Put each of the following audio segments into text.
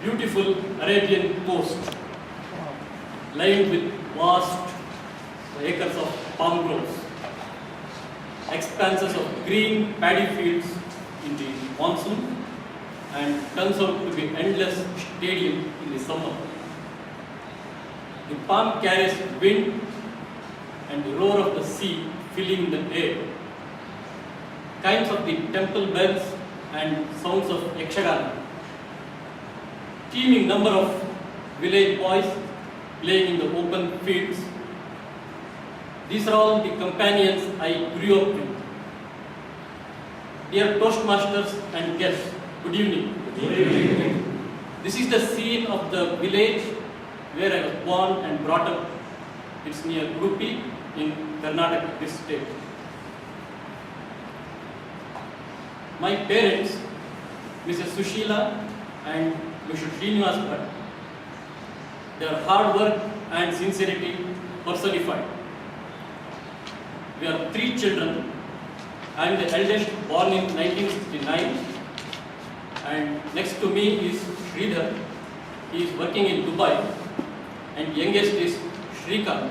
beautiful Arabian coast, lined with vast acres of palm groves, expanses of green paddy fields in the monsoon, and turns out to be endless stadium in the summer. The palm carries wind and the roar of the sea filling the air. Kinds of the temple bells and sounds of Yakshagana. Teeming number of village boys playing in the open fields. These are all the companions I grew up with. Dear Toastmasters and guests, good evening. Good evening. This is the scene of the village where I was born and brought up. It's near Udupi in Karnataka, this state. My parents, Mrs. Sushila and Mr. Srinivas Bhatt, their hard work and sincerity personified. We are 3 children. I am the eldest, born in 1969, and next to me is Sridhar. He is working in Dubai, and youngest is Shrikant.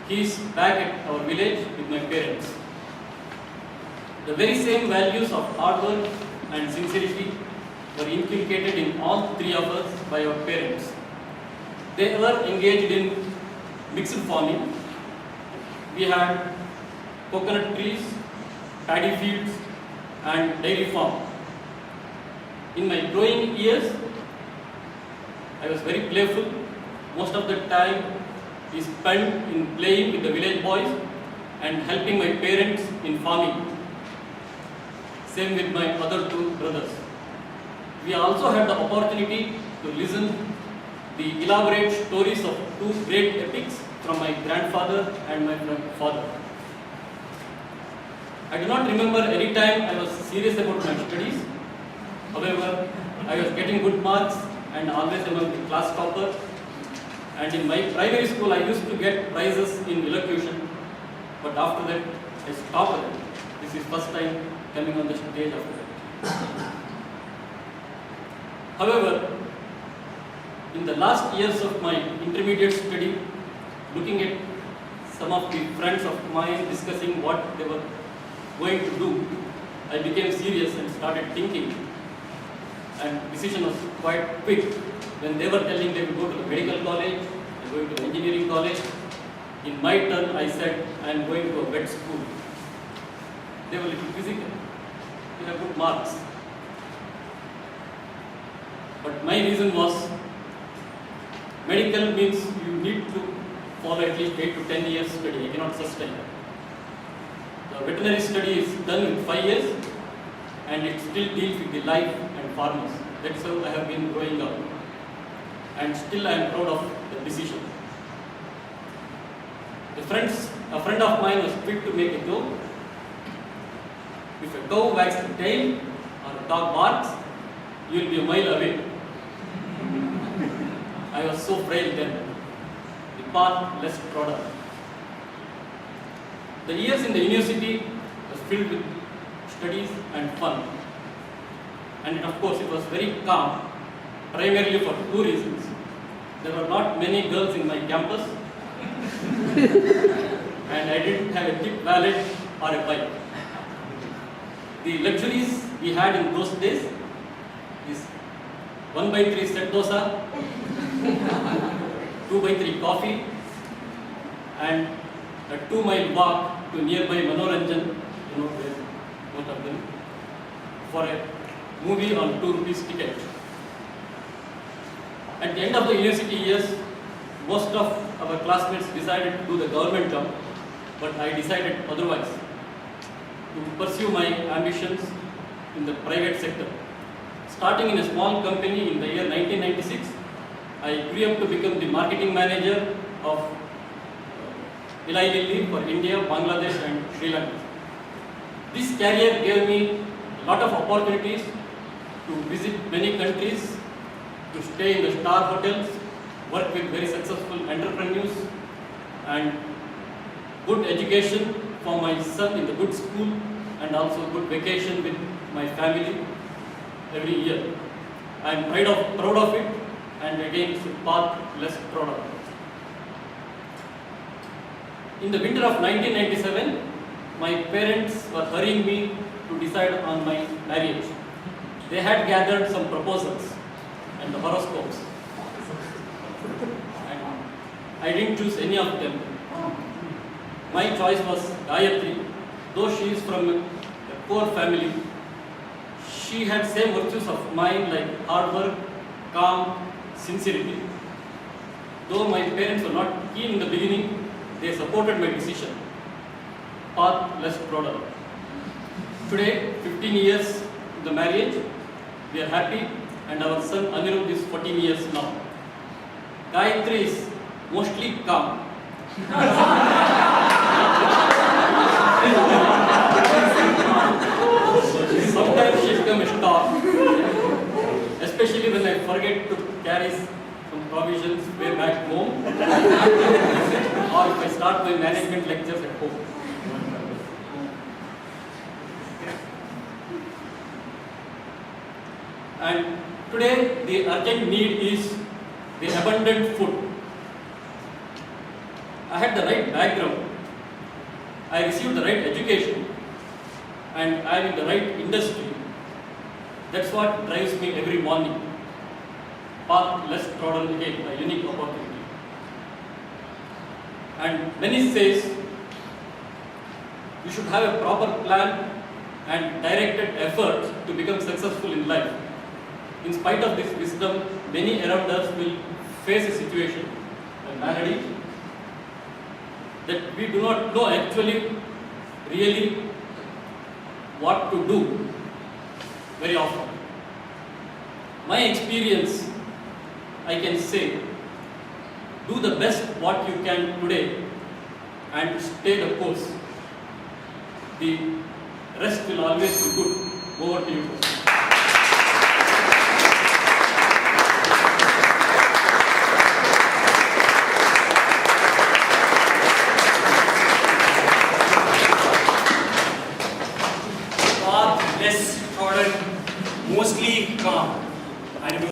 He is back at our village with my parents. The very same values of hard work and sincerity were inculcated in all 3 of us by our parents. They were engaged in mixed farming. We had coconut trees, paddy fields, and dairy farm. In my growing years, I was very playful. Most of the time is spent in playing with the village boys and helping my parents in farming. Same with my other 2 brothers. We also had the opportunity to listen the elaborate stories of 2 great epics from my grandfather and my father. I do not remember any time I was serious about my studies. However, I was getting good marks and always among the class topper. And in my primary school, I used to get prizes in elocution. But after that, I stopped it. This is first time coming on the stage after that. However, in the last years of my intermediate study, looking at some of the friends of mine discussing what they were going to do, I became serious and started thinking. And decision was quite quick. When they were telling they would go to the medical college, they were going to the engineering college. In my turn, I said I am going to a vet school. They were a little physical. They have good marks. But my reason was medical means you need to follow at least 8 to 10 years study. I cannot sustain. The veterinary study is done in 5 years and it still deals with the life and farmers. That's how I have been growing up. And still I am proud of the decision. A friend of mine was quick to make a joke. If a cow wags the tail or a dog barks, you will be a mile away. I was so frail then. The path less trodden. The years in the university was filled with studies and fun. And of course it was very calm, primarily for 2 reasons. There were not many girls in my campus and I didn't have a cheap wallet or a bike. The luxuries we had in those days is 1/3 set dosa, 2/3 coffee, and a 2-mile walk to nearby Manoranjan, both of them, for a movie on 2 rupees ticket. At the end of the university years, most of our classmates decided to do the government job, but I decided otherwise, to pursue my ambitions in the private sector. Starting in a small company in the year 1996, I grew up to become the marketing manager of Eli Lilly for India, Bangladesh and Sri Lanka. This career gave me a lot of opportunities to visit many countries, to stay in the star hotels, work with very successful entrepreneurs, and good education for my son in the good school, and also good vacation with my family every year. I am proud of it, and again it's a path less trodden. In the winter of 1997, my parents were hurrying me to decide on my marriage. They had gathered some proposals and the horoscopes, and I didn't choose any of them. My choice was Gayatri. Though she is from a poor family, she had same virtues of mine like hard work, calm, sincerity. Though my parents were not keen in the beginning, they supported my decision. Path less trodden. Today, 15 years in the marriage, we are happy, and our son Anirudh is 14 years now. Gayatri is mostly calm. Sometimes she becomes a star, especially when I forget to carry some provisions way back home, or if I start my management lectures at home. And today the urgent need is the abundant food. I had the right background, I received the right education, and I am in the right industry. That's what drives me every morning. Path less trodden, again, a unique opportunity. And many says you should have a proper plan and directed effort to become successful in life. In spite of this wisdom, many around us will face a situation, a malady, that we do not know actually, really what to do very often. My experience, I can say, do the best what you can today and stay the course. The rest will always be good. Over to you.